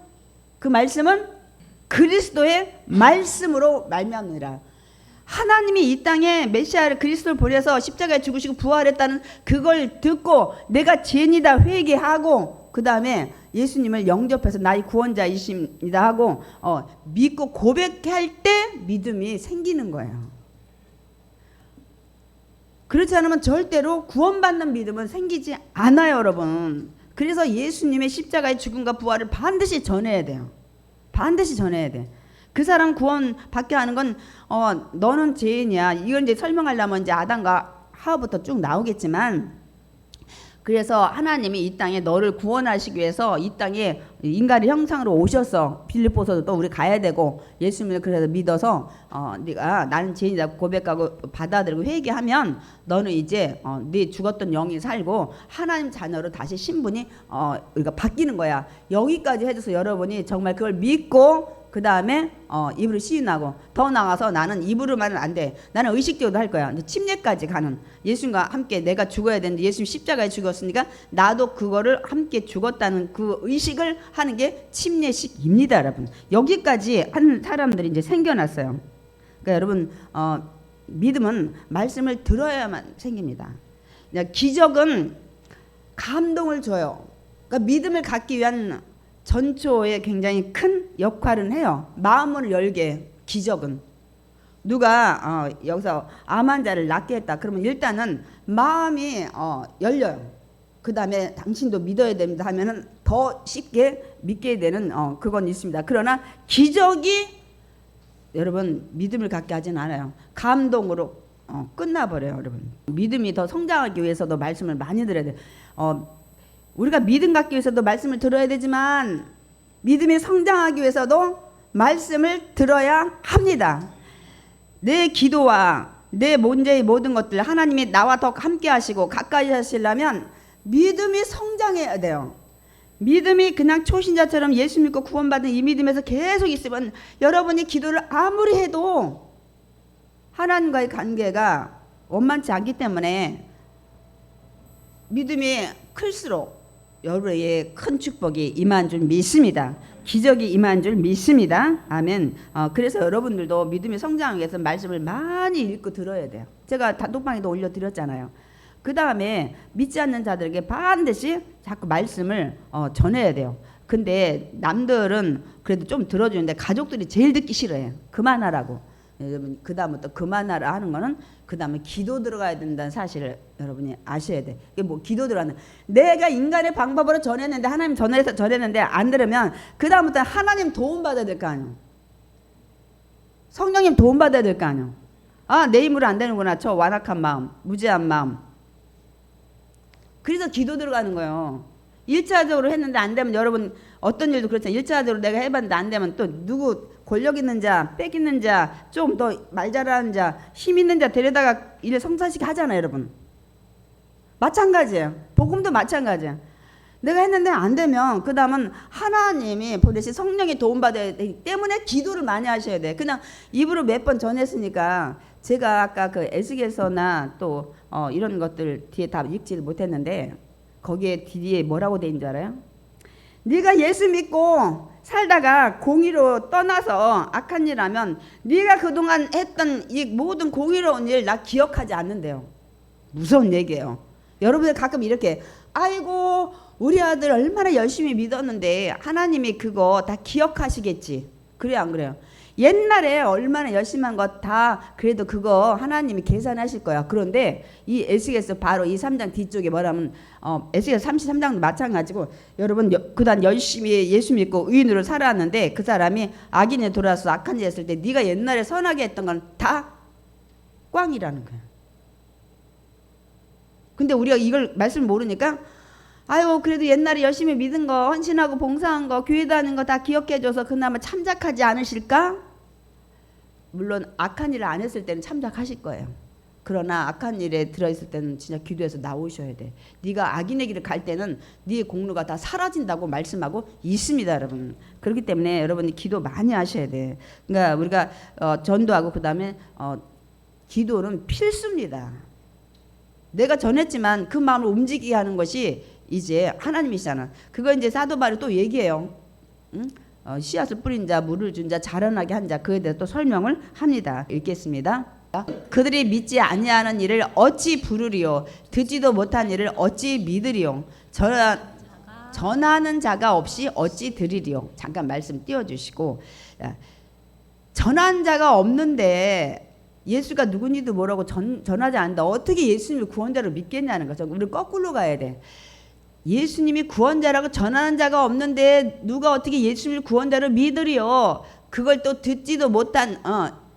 그 말씀은 그리스도의 말씀으로 말미암느니라. 하나님이 이 땅에 메시아를 그리스도를 보내서 십자가에 죽으시고 부활했다는 그걸 듣고 내가 죄인이다 회개하고 그 다음에 예수님을 영접해서 나의 구원자이십니다 하고 믿고 고백할 때 믿음이 생기는 거예요. 그렇지 않으면 절대로 구원받는 믿음은 생기지 않아요, 여러분. 그래서 예수님의 십자가의 죽음과 부활을 반드시 전해야 돼요. 반드시 전해야 돼. 그 사람 구원 받게 하는 건 너는 죄인이야. 이걸 이제 설명하려면 이제 아담과 하와부터 쭉 나오겠지만, 그래서 하나님이 이 땅에 너를 구원하시기 위해서 이 땅에 인간의 형상으로 오셨어. 빌립보서도 또 우리 가야 되고 예수님을 그래서 믿어서 네가 나는 죄인이다 고백하고 받아들이고 회개하면 너는 이제 네 죽었던 영이 살고 하나님 자녀로 다시 신분이 우리가 바뀌는 거야. 여기까지 해줘서 여러분이 정말 그걸 믿고 그 다음에 입으로 시인하고 더 나가서 나는 입으로만은 안 돼. 나는 의식적으로 할 거야. 침례까지 가는 예수님과 함께 내가 죽어야 되는데 예수님 십자가에 죽었으니까 나도 그거를 함께 죽었다는 그 의식을 하는 게 침례식입니다, 여러분. 여기까지 한 사람들이 이제 생겨났어요. 그러니까 여러분 믿음은 말씀을 들어야만 생깁니다. 기적은 감동을 줘요. 그러니까 믿음을 갖기 위한 전초에 굉장히 큰 역할은 해요. 마음을 열게 기적은. 누가 여기서 암 환자를 낫게 했다. 그러면 일단은 마음이 열려요. 그 다음에 당신도 믿어야 됩니다 하면은 더 쉽게 믿게 되는 그건 있습니다. 그러나 기적이 여러분 믿음을 갖게 하진 않아요. 감동으로 끝나버려요, 여러분. 믿음이 더 성장하기 위해서도 말씀을 많이 들어야 돼요. 우리가 믿음 갖기 위해서도 말씀을 들어야 되지만 믿음이 성장하기 위해서도 말씀을 들어야 합니다. 내 기도와 내 문제의 모든 것들 하나님이 나와 더 함께 하시고 가까이 하시려면 믿음이 성장해야 돼요. 믿음이 그냥 초신자처럼 예수 믿고 구원받은 이 믿음에서 계속 있으면 여러분이 기도를 아무리 해도 하나님과의 관계가 원만치 않기 때문에 믿음이 클수록 여러분의 큰 축복이 임한 줄 믿습니다. 기적이 임한 줄 믿습니다. 아멘. 그래서 여러분들도 믿음이 성장하기 위해서 말씀을 많이 읽고 들어야 돼요. 제가 단톡방에도 올려드렸잖아요. 그 다음에 믿지 않는 자들에게 반드시 자꾸 말씀을 전해야 돼요. 근데 남들은 그래도 좀 들어주는데 가족들이 제일 듣기 싫어해요. 그만하라고. 여러분 그 다음부터 그만하라 하는 거는 그 다음에 기도 들어가야 된다는 사실을 여러분이 아셔야 돼. 이게 뭐 기도 들어가는 내가 인간의 방법으로 전했는데 하나님 전했는데 안 들으면 그 다음부터 하나님 도움 받아야 될 거 아니에요. 성령님 도움 받아야 될 거 아니에요. 아, 내 힘으로 안 되는구나. 저 완악한 마음, 무지한 마음. 그래서 기도 들어가는 거예요. 1차적으로 했는데 안 되면, 여러분 어떤 일도 그렇잖아요. 1차적으로 내가 해봤는데 안 되면 또 누구 권력 있는 자, 빽 있는 자, 좀 더 말 잘하는 자, 힘 있는 자 데려다가 일 성사시키 하잖아요, 여러분. 마찬가지예요. 복음도 마찬가지예요. 내가 했는데 안 되면 그 다음은 하나님이 보내신 성령의 도움받아야 되기 때문에 기도를 많이 하셔야 돼. 그냥 입으로 몇 번 전했으니까. 제가 아까 그 에스겔서나 또 이런 것들 뒤에 다 읽지를 못했는데 거기에 뒤에 뭐라고 돼 있는 줄 알아요? 네가 예수 믿고 살다가 공의로 떠나서 악한 일 하면 네가 그동안 했던 이 모든 공의로운 일 나 기억하지 않는데요. 무서운 얘기예요. 여러분들 가끔 이렇게 아이고 우리 아들 얼마나 열심히 믿었는데 하나님이 그거 다 기억하시겠지. 그래요 안 그래요? 옛날에 얼마나 열심히 한 거 다 그래도 그거 하나님이 계산하실 거야. 그런데 이 에스겔서 바로 이 3장 뒤쪽에 뭐라면 에스겔서 33장도 마찬가지고 여러분 그다음 열심히 예수 믿고 의인으로 살아왔는데 그 사람이 악인에 돌아서 악한 일 했을 때 네가 옛날에 선하게 했던 건 다 꽝이라는 거야. 근데 우리가 이걸 말씀을 모르니까 아유 그래도 옛날에 열심히 믿은 거 헌신하고 봉사한 거 교회 다니는 거 다 기억해줘서 그나마 참작하지 않으실까? 물론 악한 일을 안 했을 때는 참작하실 거예요. 그러나 악한 일에 들어있을 때는 진짜 기도해서 나오셔야 돼. 네가 악인의 길을 갈 때는 네 공로가 다 사라진다고 말씀하고 있습니다, 여러분. 그렇기 때문에 여러분이 기도 많이 하셔야 돼. 그러니까 우리가 전도하고 그 다음에 기도는 필수입니다. 내가 전했지만 그 마음을 움직이게 하는 것이 이제 하나님이시잖아. 그거 이제 사도 바울이 또 얘기해요. 응? 씨앗을 뿌린 자, 물을 준 자, 자라나게 한 자, 그에 대해서 또 설명을 합니다. 읽겠습니다. 그들이 믿지 아니하는 일을 어찌 부르리요? 듣지도 못한 일을 어찌 믿으리요? 전하는 자가 없이 어찌 들으리요? 잠깐 말씀 띄워주시고, 전한 자가 없는데 예수가 누군지도 모르고 전하지 않는다. 어떻게 예수님을 구원자로 믿겠냐는 거죠. 우리는 거꾸로 가야 돼. 예수님이 구원자라고 전하는 자가 없는데 누가 어떻게 예수님을 구원자로 믿으리요? 그걸 또 듣지도 못한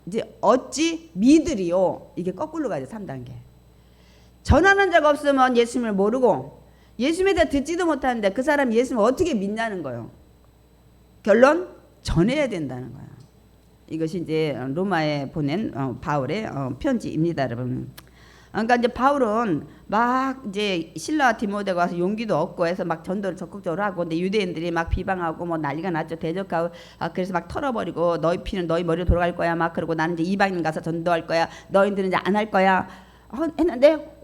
이제 어찌 믿으리요? 이게 거꾸로 가야 돼. 3단계. 전하는 자가 없으면 예수님을 모르고 예수님에 대해 듣지도 못하는데 그 사람 예수님을 어떻게 믿냐는 거예요. 결론 전해야 된다는 거예요. 이것이 이제 로마에 보낸 바울의 편지입니다, 여러분. 그러니까 이제 바울은 막 이제 실라와 디모데가 와서 용기도 얻고 해서 막 전도를 적극적으로 하고, 근데 유대인들이 막 비방하고 뭐 난리가 났죠. 대적하고 그래서 막 털어버리고 너희 피는 너희 머리로 돌아갈 거야 막 그러고 나는 이제 이방인 가서 전도할 거야. 너희들은 이제 안 할 거야. 했는데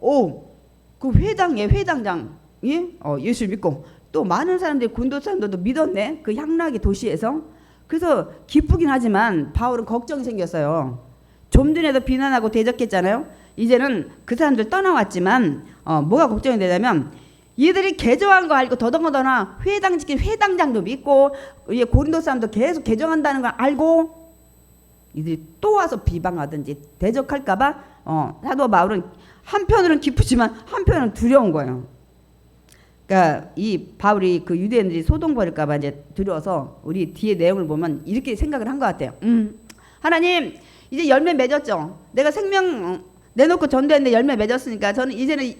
그 회당장이 예수 믿고 또 많은 사람들이 군도 사람들도 믿었네. 그 향락의 도시에서. 그래서 기쁘긴 하지만 바울은 걱정이 생겼어요. 좀 전에도 비난하고 대적했잖아요. 이제는 그 사람들 떠나왔지만 뭐가 걱정이 되냐면 얘들이 개정한 거 알고 더더군다나 회당 지킨 회당장도 믿고 고린도 사람도 계속 개정한다는 걸 알고 이들이 또 와서 비방하든지 대적할까 봐 사도 바울은 한편으로는 기쁘지만 한편으로는 두려운 거예요. 그러니까 이 바울이 그 유대인들이 소동 벌일까 봐 이제 두려워서 우리 뒤에 내용을 보면 이렇게 생각을 한 것 같아요. 하나님 이제 열매 맺었죠. 내가 생명 내놓고 전도했는데 열매 맺었으니까 저는 이제는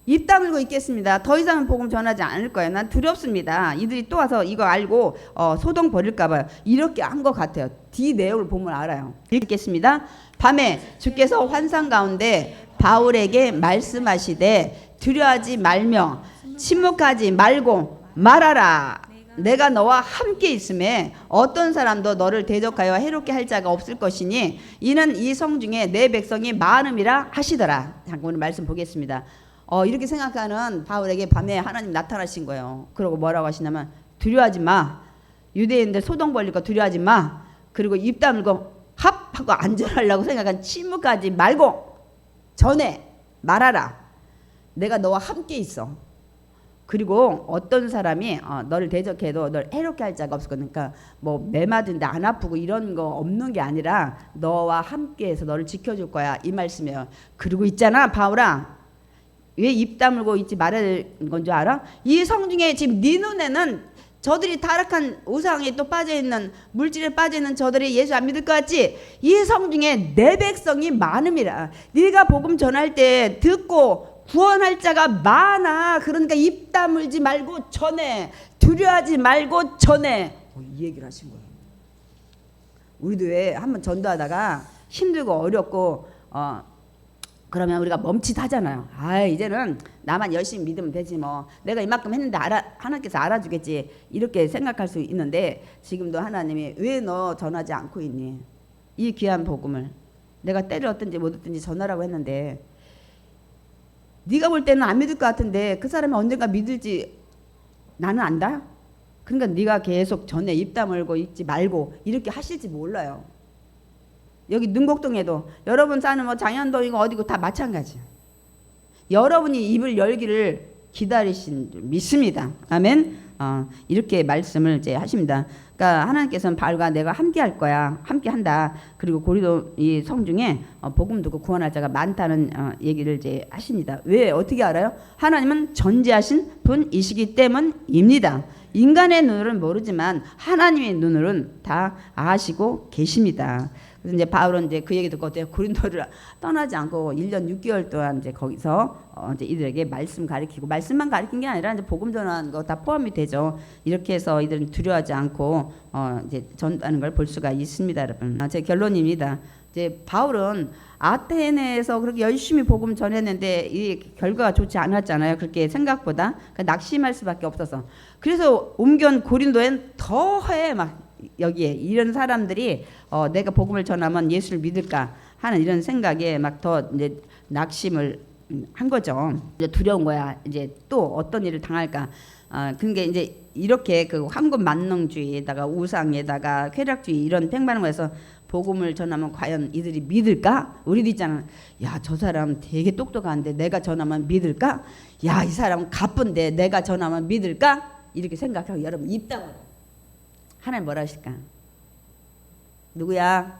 입 다물고 있겠습니다. 더 이상은 복음 전하지 않을 거예요. 난 두렵습니다. 이들이 또 와서 이거 알고 소동 벌일까 봐요. 이렇게 한 것 같아요. 뒤 내용을 보면 알아요. 읽겠습니다. 밤에 주께서 환상 가운데 바울에게 말씀하시되 두려워하지 말며 침묵하지 말고 말하라. 내가 너와 함께 있음에 어떤 사람도 너를 대적하여 해롭게 할 자가 없을 것이니 이는 이 성 중에 내 백성이 많음이라 하시더라. 잠깐 오늘 말씀 보겠습니다. 이렇게 생각하는 바울에게 밤에 하나님 나타나신 거예요. 그러고 뭐라고 하시냐면 두려워하지 마. 유대인들 소동 벌리고 두려워하지 마. 그리고 입 다물고 하고 안전하려고 생각한 침묵하지 말고 전해 말하라. 내가 너와 함께 있어. 그리고 어떤 사람이 너를 대적해도 널 해롭게 할 자가 없을 거니까 뭐 매 맞은데 안 아프고 이런 거 없는 게 아니라 너와 함께해서 너를 지켜줄 거야 이 말씀이에요. 그리고 있잖아 바울아, 왜 입 다물고 있지 말아야 건 줄 알아? 이 성 중에 지금 네 눈에는 저들이 타락한 우상에 또 빠져있는 물질에 빠져있는 저들이 예수 안 믿을 것 같지? 이 성중에 내 백성이 많음이라. 네가 복음 전할 때 듣고 구원할 자가 많아. 그러니까 입 다물지 말고 전해. 두려워하지 말고 전해. 이 얘기를 하신 거예요. 우리도 왜 한번 전도하다가 힘들고 어렵고 그러면 우리가 멈칫하잖아요. 이제는 나만 열심히 믿으면 되지 뭐. 내가 이만큼 했는데 하나님께서 알아주겠지. 이렇게 생각할 수 있는데 지금도 하나님이 왜 너 전하지 않고 있니? 이 귀한 복음을 내가 때를 얻든지 못 얻든지 전하라고 했는데 네가 볼 때는 안 믿을 것 같은데 그 사람이 언젠가 믿을지 나는 안다? 그러니까 네가 계속 전에 입 다물고 있지 말고 이렇게 하실지 몰라요. 여기 능곡동에도 여러분 사는 뭐 장현동이고 어디고 다 마찬가지야. 여러분이 입을 열기를 기다리신 줄 믿습니다. 아멘. 이렇게 말씀을 이제 하십니다. 그러니까 하나님께서는 바울과 내가 함께 할 거야. 함께 한다. 그리고 고린도 이 성중에 복음 듣고 구원할 자가 많다는 얘기를 이제 하십니다. 왜 어떻게 알아요? 하나님은 전지하신 분이시기 때문입니다. 인간의 눈으로는 모르지만 하나님의 눈으로는 다 아시고 계십니다. 그래서 이제 바울은 이제 그 얘기 듣고 어때요? 고린도를 떠나지 않고 1년 6개월 동안 이제 거기서 이제 이들에게 말씀 가르치고 말씀만 가르친 게 아니라 이제 복음 전하는 거 다 포함이 되죠. 이렇게 해서 이들은 두려워하지 않고 이제 전하는 걸 볼 수가 있습니다, 여러분. 제 결론입니다. 이제 바울은 아테네에서 그렇게 열심히 복음 전했는데 이 결과가 좋지 않았잖아요. 그렇게 생각보다 낙심할 수밖에 없어서. 그래서 옮겨 고린도엔 더해 막 여기에 이런 사람들이 내가 복음을 전하면 예수를 믿을까 하는 이런 생각에 막 더 이제 낙심을 한 거죠. 이제 두려운 거야. 이제 또 어떤 일을 당할까. 그러니까 이제 이렇게 그 황금 만능주의에다가 우상에다가 쾌락주의 이런 팽반한 거에서 복음을 전하면 과연 이들이 믿을까? 우리도 있잖아. 야, 저 사람 되게 똑똑한데 내가 전하면 믿을까? 야, 이 사람 가쁜데 내가 전하면 믿을까? 이렇게 생각하고 여러분 입 다물어. 하나님 뭐라 하실까? 누구야?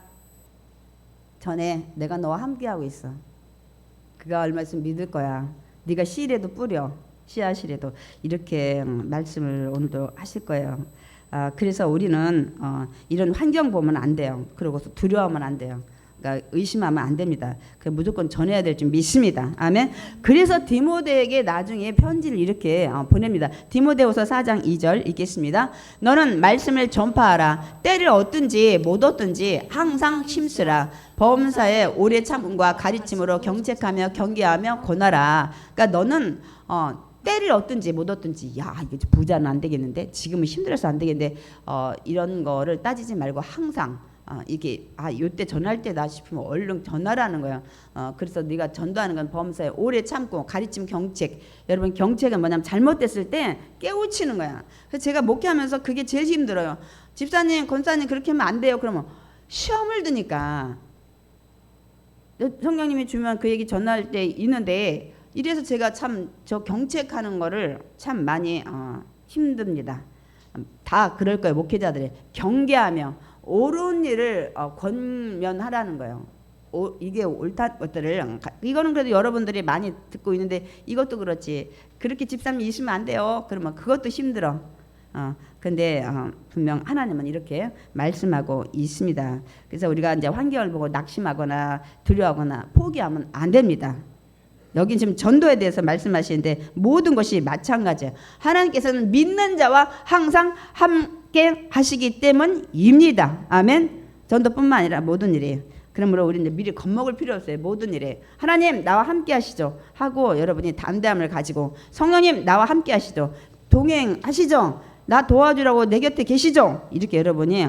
전에 내가 너와 함께하고 있어. 그가 얼마 있으면 믿을 거야. 네가 씨라도 뿌려. 씨앗이라도. 이렇게 말씀을 오늘도 하실 거예요. 그래서 우리는 이런 환경 보면 안 돼요. 그리고 두려워하면 안 돼요. 그러니까 의심하면 안 됩니다. 무조건 전해야 될 줄 믿습니다. 아멘. 그래서 디모데에게 나중에 편지를 이렇게 보냅니다. 디모데후서 4장 2절 읽겠습니다. 너는 말씀을 전파하라. 때를 얻든지 못 얻든지 항상 힘쓰라. 범사에 오래 참음과 가르침으로 경책하며 경계하며 권하라. 그러니까 너는 때를 얻든지 못 얻든지 야 이게 부자는 안 되겠는데 지금은 힘들어서 안 되겠는데 이런 거를 따지지 말고 항상 이게 요때 전할 때다 싶으면 얼른 전하라는 거예요. 그래서 네가 전도하는 건 범사에 오래 참고 가르침 경책. 여러분 경책은 뭐냐면 잘못됐을 때 깨우치는 거야. 그래서 제가 목회하면서 그게 제일 힘들어요. 집사님 권사님 그렇게 하면 안 돼요. 그러면 시험을 드니까 성령님이 주면 그 얘기 전할 때 있는데 이래서 제가 참 저 경책하는 거를 참 많이 힘듭니다. 다 그럴 거예요. 목회자들이 경계하며 옳은 일을 권면하라는 거예요. 이게 옳다 것들을 이거는 그래도 여러분들이 많이 듣고 있는데 이것도 그렇지. 그렇게 집사님 있으면 안 돼요. 그러면 그것도 힘들어. 근데 분명 하나님은 이렇게 말씀하고 있습니다. 그래서 우리가 이제 환경을 보고 낙심하거나 두려워하거나 포기하면 안 됩니다. 여기 지금 전도에 대해서 말씀하시는데 모든 것이 마찬가지예요. 하나님께서는 믿는 자와 항상 함께 하시기 때문입니다. 아멘. 전도뿐만 아니라 모든 일이에요. 그러므로 우리는 미리 겁먹을 필요 없어요. 모든 일에 하나님 나와 함께 하시죠 하고 여러분이 담대함을 가지고 성령님 나와 함께 하시죠. 동행하시죠. 나 도와주라고 내 곁에 계시죠. 이렇게 여러분이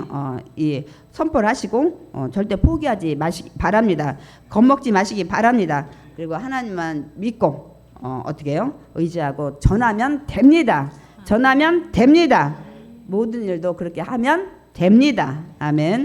이 선포를 하시고 절대 포기하지 마시기 바랍니다. 겁먹지 마시기 바랍니다. 그리고 하나님만 믿고 어떻게 해요? 의지하고 전하면 됩니다. 전하면 됩니다. 모든 일도 그렇게 하면 됩니다. 아멘.